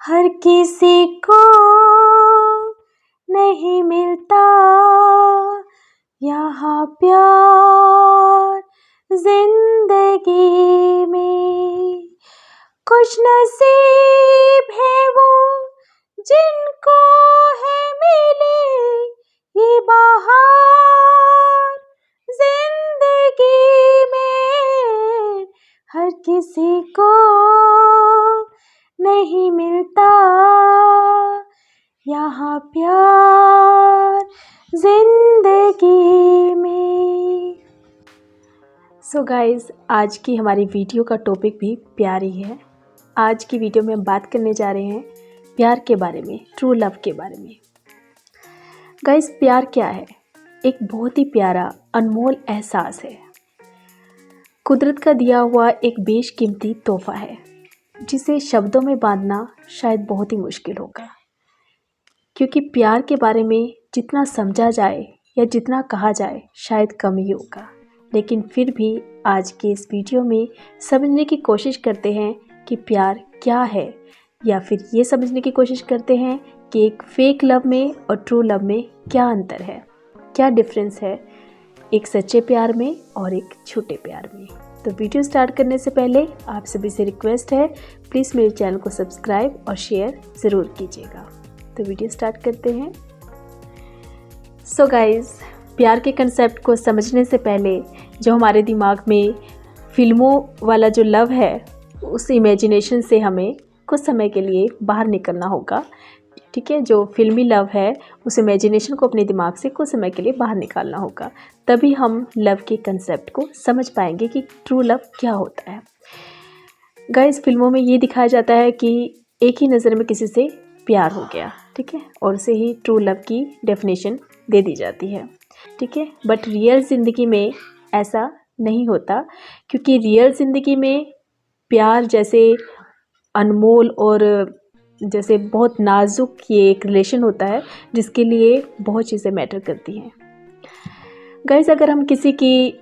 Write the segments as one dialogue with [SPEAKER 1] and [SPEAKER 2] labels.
[SPEAKER 1] हर किसी को नहीं मिलता यहाँ प्यार जिंदगी में। खुश नसीब है वो जिनको है मिली ये बहार जिंदगी में। हर किसी को नहीं मिलता यहाँ प्यार जिंदगी में। सो गाइस, आज की हमारी वीडियो का टॉपिक भी प्यार ही है। आज की वीडियो में हम बात करने जा रहे हैं प्यार के बारे में, ट्रू लव के बारे में। गाइस, प्यार क्या है? एक बहुत ही प्यारा अनमोल एहसास है। कुदरत का दिया हुआ एक बेशकीमती तोहफा है जिसे शब्दों में बांधना शायद बहुत ही मुश्किल होगा, क्योंकि प्यार के बारे में जितना समझा जाए या जितना कहा जाए शायद कम ही होगा। लेकिन फिर भी आज के इस वीडियो में समझने की कोशिश करते हैं कि प्यार क्या है, या फिर ये समझने की कोशिश करते हैं कि एक फेक लव में और ट्रू लव में क्या अंतर है, क्या डिफरेंस है एक सच्चे प्यार में और एक झूठे प्यार में। तो वीडियो स्टार्ट करने से पहले आप सभी से रिक्वेस्ट है, प्लीज़ मेरे चैनल को सब्सक्राइब और शेयर ज़रूर कीजिएगा। तो वीडियो स्टार्ट करते हैं। सो गाइस, प्यार के कंसेप्ट को समझने से पहले जो हमारे दिमाग में फिल्मों वाला जो लव है उस इमेजिनेशन से हमें कुछ समय के लिए बाहर निकलना होगा। ठीक है, जो फिल्मी लव है उस इमेजिनेशन को अपने दिमाग से कुछ समय के लिए बाहर निकालना होगा, तभी हम लव के कंसेप्ट को समझ पाएंगे कि ट्रू लव क्या होता है। गाइस, फिल्मों में ये दिखाया जाता है कि एक ही नज़र में किसी से प्यार हो गया, ठीक है, और उसे ही ट्रू लव की डेफिनेशन दे दी जाती है। ठीक है, बट रियल ज़िंदगी में ऐसा नहीं होता, क्योंकि रियल ज़िंदगी में प्यार जैसे अनमोल और जैसे बहुत नाजुक ये एक रिलेशन होता है जिसके लिए बहुत चीज़ें मैटर करती हैं। गाइस, अगर हम किसी की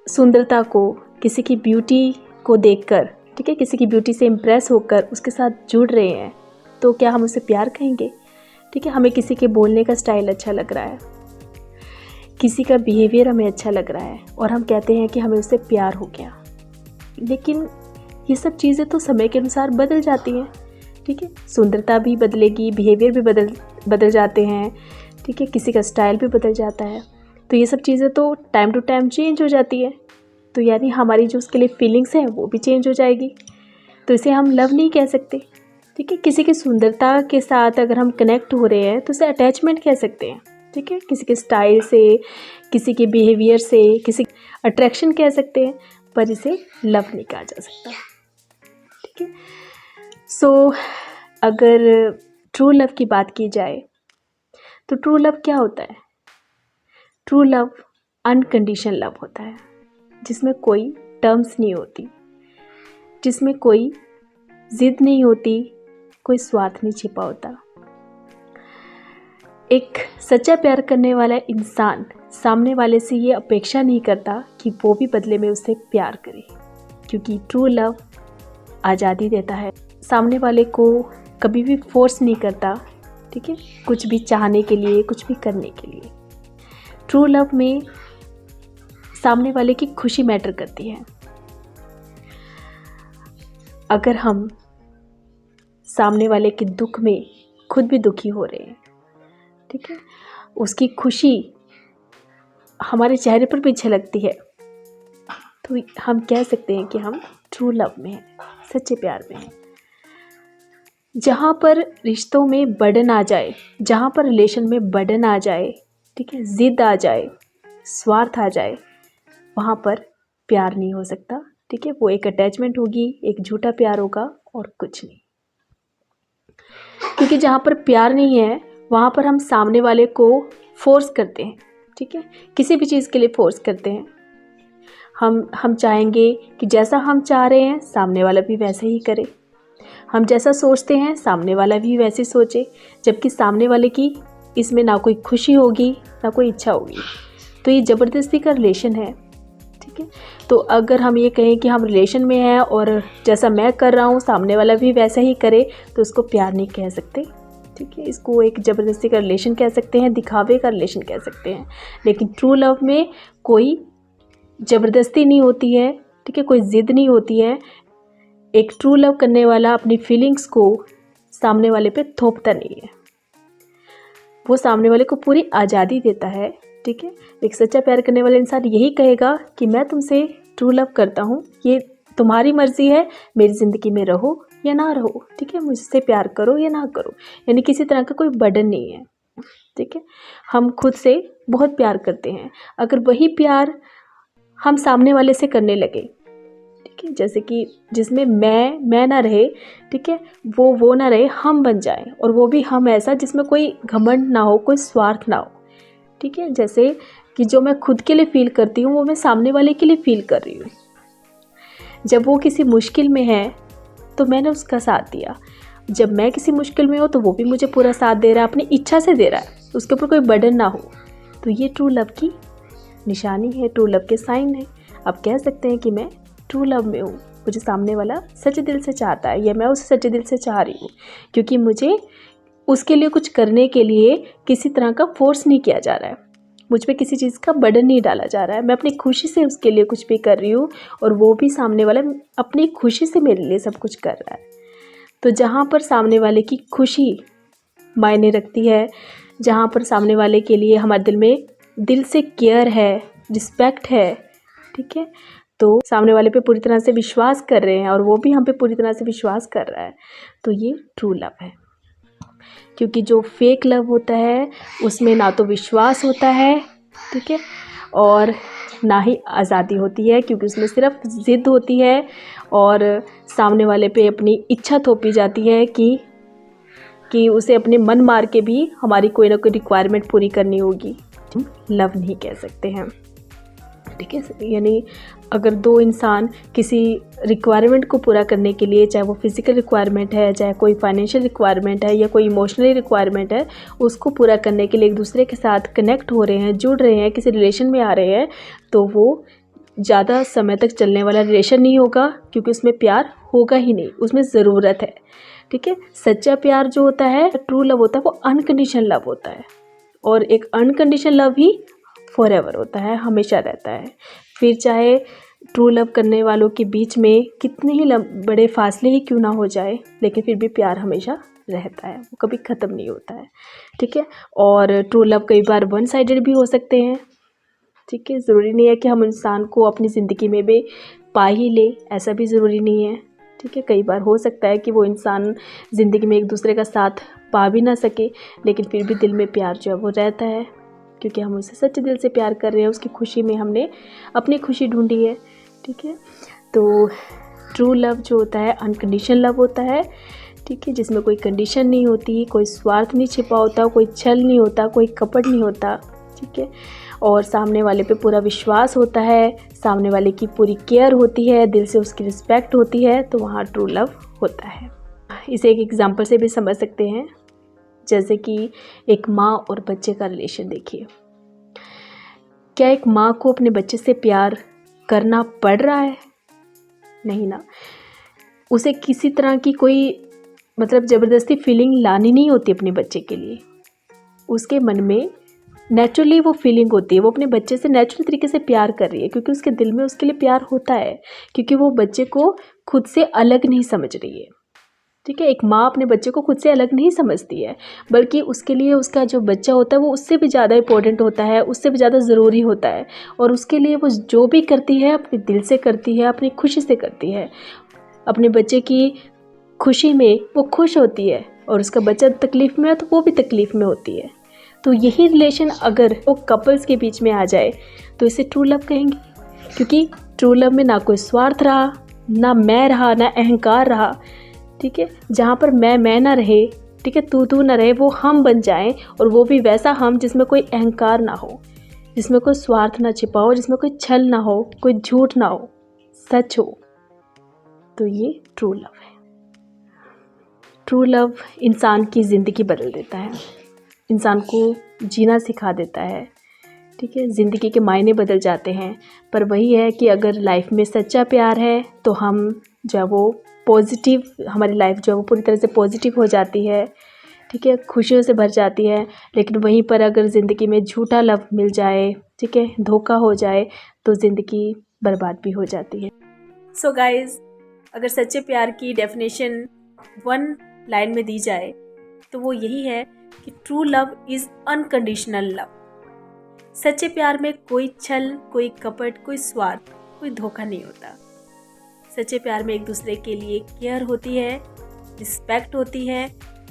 [SPEAKER 1] सुंदरता को, किसी की ब्यूटी को देखकर, ठीक है, किसी की ब्यूटी से इम्प्रेस होकर उसके साथ जुड़ रहे हैं, तो क्या हम उसे प्यार कहेंगे? ठीक है, हमें किसी के बोलने का स्टाइल अच्छा लग रहा है, किसी का बिहेवियर हमें अच्छा लग रहा है और हम कहते हैं कि हमें उससे प्यार हो गया। लेकिन ये सब चीज़ें तो समय के अनुसार बदल जाती हैं। ठीक है, सुंदरता भी बदलेगी, बिहेवियर भी बदल जाते हैं। ठीक है, किसी का स्टाइल भी बदल जाता है, तो ये सब चीज़ें तो टाइम टू टाइम चेंज हो जाती है। तो यानी हमारी जो उसके लिए फीलिंग्स हैं वो भी चेंज हो जाएगी, तो इसे हम लव नहीं कह सकते। ठीक है, किसी की सुंदरता के साथ अगर हम कनेक्ट हो रहे हैं तो उसे अटैचमेंट कह सकते हैं। ठीक है, किसी के स्टाइल से, किसी के बिहेवियर से, किसी अट्रैक्शन कह सकते हैं, पर इसे लव नहीं कहा जा सकता। ठीक है, सो अगर ट्रू लव की बात की जाए तो ट्रू लव क्या होता है? ट्रू लव अनकंडीशनल लव होता है, जिसमें कोई टर्म्स नहीं होती, जिसमें कोई जिद नहीं होती, कोई स्वार्थ नहीं छिपा होता। एक सच्चा प्यार करने वाला इंसान सामने वाले से ये अपेक्षा नहीं करता कि वो भी बदले में उससे प्यार करे, क्योंकि ट्रू लव आज़ादी देता है, सामने वाले को कभी भी फोर्स नहीं करता। ठीक है, कुछ भी चाहने के लिए, कुछ भी करने के लिए। ट्रू लव में सामने वाले की खुशी मैटर करती है। अगर हम सामने वाले के दुख में खुद भी दुखी हो रहे हैं, ठीक है, उसकी खुशी हमारे चेहरे पर भी झलकती है, तो हम कह सकते हैं कि हम ट्रू लव में हैं, सच्चे प्यार में हैं। जहाँ पर रिश्तों में बर्डन आ जाए, जहाँ पर रिलेशन में बर्डन आ जाए, ठीक है, जिद आ जाए, स्वार्थ आ जाए, वहाँ पर प्यार नहीं हो सकता। ठीक है, वो एक अटैचमेंट होगी, एक झूठा प्यार होगा और कुछ नहीं। क्योंकि जहाँ पर प्यार नहीं है वहाँ पर हम सामने वाले को फोर्स करते हैं। ठीक है, किसी भी चीज़ के लिए फोर्स करते हैं। हम चाहेंगे कि जैसा हम चाह रहे हैं सामने वाला भी वैसे ही करे, हम जैसा सोचते हैं सामने वाला भी वैसे सोचे, जबकि सामने वाले की इसमें ना कोई खुशी होगी ना कोई इच्छा होगी। तो ये ज़बरदस्ती का रिलेशन है। ठीक ठीक है। तो अगर हम ये कहें कि हम रिलेशन में हैं और जैसा मैं कर रहा हूँ सामने वाला भी वैसा ही करे, तो उसको प्यार नहीं कह सकते, ठीक है। इसको एक ज़बरदस्ती का रिलेशन कह सकते हैं, दिखावे का रिलेशन कह सकते हैं। लेकिन ट्रू लव में कोई ज़बरदस्ती नहीं होती है, ठीक है, कोई ज़िद नहीं होती है। एक ट्रू लव करने वाला अपनी फीलिंग्स को सामने वाले पे थोपता नहीं है, वो सामने वाले को पूरी आज़ादी देता है, ठीक है। एक सच्चा प्यार करने वाला इंसान यही कहेगा कि मैं तुमसे ट्रू लव करता हूँ, ये तुम्हारी मर्ज़ी है, मेरी ज़िंदगी में रहो या ना रहो, ठीक है, मुझसे प्यार करो या ना करो, यानी किसी तरह का कोई बर्डन नहीं है, ठीक है। हम खुद से बहुत प्यार करते हैं, अगर वही प्यार हम सामने वाले से करने लगे, ठीक है, जैसे कि जिसमें मैं ना रहे, ठीक है, वो ना रहे, हम बन जाएं, और वो भी हम ऐसा जिसमें कोई घमंड ना हो, कोई स्वार्थ ना हो, ठीक है। जैसे कि जो मैं खुद के लिए फ़ील करती हूँ वो मैं सामने वाले के लिए फ़ील कर रही हूँ। जब वो किसी मुश्किल में है तो मैंने उसका साथ दिया, जब मैं किसी मुश्किल में हूँ तो वो भी मुझे पूरा साथ दे रहा है, अपनी इच्छा से दे रहा है, उसके ऊपर कोई बर्डन ना हो। तो ये ट्रू लव की निशानी है, ट्रू लव के साइन है। आप कह सकते हैं कि मैं ट्रू लव में हूँ, मुझे सामने वाला सच्चे दिल से चाहता है या मैं उसे सच्चे दिल से चाह रही हूँ, क्योंकि मुझे उसके लिए कुछ करने के लिए किसी तरह का फोर्स नहीं किया जा रहा है, मुझ पे किसी चीज़ का बर्डन नहीं डाला जा रहा है, मैं अपनी खुशी से उसके लिए कुछ भी कर रही हूँ और वो भी सामने वाला अपनी खुशी से मेरे लिए सब कुछ कर रहा है। तो जहाँ पर सामने वाले की खुशी मायने रखती है, जहाँ पर सामने वाले के लिए हमारे दिल में दिल से केयर है, रिस्पेक्ट है, ठीक है, तो सामने वाले पे पूरी तरह से विश्वास कर रहे हैं और वो भी हम पे पूरी तरह से विश्वास कर रहा है, तो ये ट्रू लव है। क्योंकि जो फेक लव होता है उसमें ना तो विश्वास होता है, ठीक है, और ना ही आज़ादी होती है, क्योंकि उसमें सिर्फ ज़िद होती है और सामने वाले पे अपनी इच्छा थोपी जाती है कि उसे अपने मन मार के भी हमारी कोई ना कोई रिक्वायरमेंट पूरी करनी होगी। लव नहीं कह सकते हैं, ठीक है। यानी अगर दो इंसान किसी रिक्वायरमेंट को पूरा करने के लिए, चाहे वो फिज़िकल रिक्वायरमेंट है, चाहे कोई फाइनेंशियल रिक्वायरमेंट है या कोई इमोशनल रिक्वायरमेंट है, उसको पूरा करने के लिए एक दूसरे के साथ कनेक्ट हो रहे हैं, जुड़ रहे हैं, किसी रिलेशन में आ रहे हैं, तो वो ज़्यादा समय तक चलने वाला रिलेशन नहीं होगा, क्योंकि उसमें प्यार होगा ही नहीं, उसमें ज़रूरत है, ठीक है। सच्चा प्यार जो होता है, ट्रू लव होता है, वो अनकंडीशनल लव होता है, और एक अनकंडीशनल लव ही फॉरएवर होता है, हमेशा रहता है। फिर चाहे ट्रू लव करने वालों के बीच में कितने ही बड़े फासले ही क्यों ना हो जाए, लेकिन फिर भी प्यार हमेशा रहता है, वो कभी ख़त्म नहीं होता है, ठीक है। और ट्रू लव कई बार वन साइडेड भी हो सकते हैं, ठीक है, ज़रूरी नहीं है कि हम इंसान को अपनी ज़िंदगी में भी पा ही ले, ऐसा भी ज़रूरी नहीं है, ठीक है। कई बार हो सकता है कि वो इंसान ज़िंदगी में एक दूसरे का साथ पा भी ना सके, लेकिन फिर भी दिल में प्यार जो है वो रहता है, क्योंकि हम उसे सच्चे दिल से प्यार कर रहे हैं, उसकी खुशी में हमने अपनी खुशी ढूंढी है, ठीक है। तो ट्रू लव जो होता है अनकंडीशनल लव होता है, ठीक है, जिसमें कोई कंडीशन नहीं होती, कोई स्वार्थ नहीं छिपा होता, कोई छल नहीं होता, कोई कपट नहीं होता, ठीक है, और सामने वाले पे पूरा विश्वास होता है, सामने वाले की पूरी केयर होती है, दिल से उसकी रिस्पेक्ट होती है, तो वहाँ ट्रू लव होता है। इसे एक एग्जांपल से भी समझ सकते हैं, जैसे कि एक माँ और बच्चे का रिलेशन देखिए। क्या एक माँ को अपने बच्चे से प्यार करना पड़ रहा है? नहीं ना, उसे किसी तरह की कोई मतलब ज़बरदस्ती फीलिंग लानी नहीं होती अपने बच्चे के लिए, उसके मन में नेचुरली वो फीलिंग होती है, वो अपने बच्चे से नेचुरल तरीके से प्यार कर रही है, क्योंकि उसके दिल में उसके लिए प्यार होता है, क्योंकि वो बच्चे को खुद से अलग नहीं समझ रही है, ठीक है। एक माँ अपने बच्चे को खुद से अलग नहीं समझती है, बल्कि उसके लिए उसका जो बच्चा होता है वो उससे भी ज़्यादा इम्पोर्टेंट होता है, उससे भी ज़्यादा ज़रूरी होता है, और उसके लिए वो जो भी करती है अपने दिल से करती है, अपनी खुशी से करती है, अपने बच्चे की खुशी में वो खुश होती है, और उसका बच्चा तकलीफ़ में है तो वो भी तकलीफ़ में होती है। तो यही रिलेशन अगर वो कपल्स के बीच में आ जाए तो इसे ट्रू लव कहेंगे, क्योंकि ट्रू लव में ना कोई स्वार्थ रहा, ना मैं रहा, ना अहंकार रहा, ठीक है। जहाँ पर मैं ना रहे, ठीक है, तू ना रहे, वो हम बन जाएं, और वो भी वैसा हम जिसमें कोई अहंकार ना हो, जिसमें कोई स्वार्थ ना छिपा हो, जिसमें कोई छल ना हो, कोई झूठ ना हो, सच हो, तो ये ट्रू लव है। ट्रू लव इंसान की ज़िंदगी बदल देता है, इंसान को जीना सिखा देता है, ठीक है, ज़िंदगी के मायने बदल जाते हैं। पर वही है कि अगर लाइफ में सच्चा प्यार है तो हम जो है वो पॉजिटिव, हमारी लाइफ जो है वो पूरी तरह से पॉजिटिव हो जाती है, ठीक है, खुशियों से भर जाती है। लेकिन वहीं पर अगर ज़िंदगी में झूठा लव मिल जाए, ठीक है, धोखा हो जाए, तो ज़िंदगी बर्बाद भी हो जाती है। सो गाइज़, अगर सच्चे प्यार की डेफिनेशन वन लाइन में दी जाए तो वो यही है कि true love is unconditional love. सच्चे प्यार में कोई छल, कोई कपट, कोई स्वार्थ, कोई धोखा नहीं होता। सच्चे प्यार में एक दूसरे के लिए केयर होती है, रिस्पेक्ट होती है,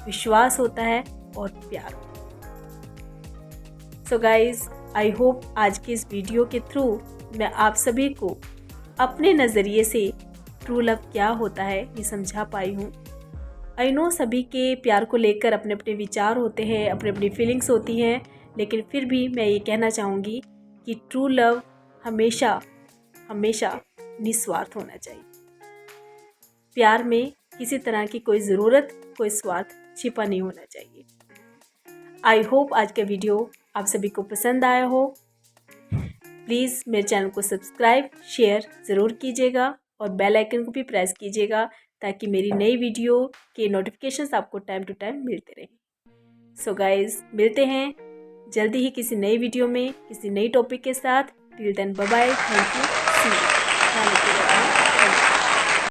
[SPEAKER 1] विश्वास होता है और प्यार। सो गाइज, आई होप आज के इस वीडियो के थ्रू मैं आप सभी को अपने नज़रिए से ट्रू लव क्या होता है ये समझा पाई हूँ। आई नो सभी के प्यार को लेकर अपने अपने विचार होते हैं, अपनी अपनी फीलिंग्स होती हैं, लेकिन फिर भी मैं ये कहना चाहूँगी कि ट्रू लव हमेशा हमेशा निस्वार्थ होना चाहिए। प्यार में किसी तरह की कोई ज़रूरत, कोई स्वार्थ छिपा नहीं होना चाहिए। आई होप आज का वीडियो आप सभी को पसंद आया हो। प्लीज़ मेरे चैनल को सब्सक्राइब, शेयर ज़रूर कीजिएगा और बेल आइकन को भी प्रेस कीजिएगा ताकि मेरी नई वीडियो के नोटिफिकेशंस आपको टाइम टू टाइम मिलते रहें। सो गाइज़, मिलते हैं जल्दी ही किसी नई वीडियो में, किसी नई टॉपिक के साथ। Till then, bye bye, thank you, see you.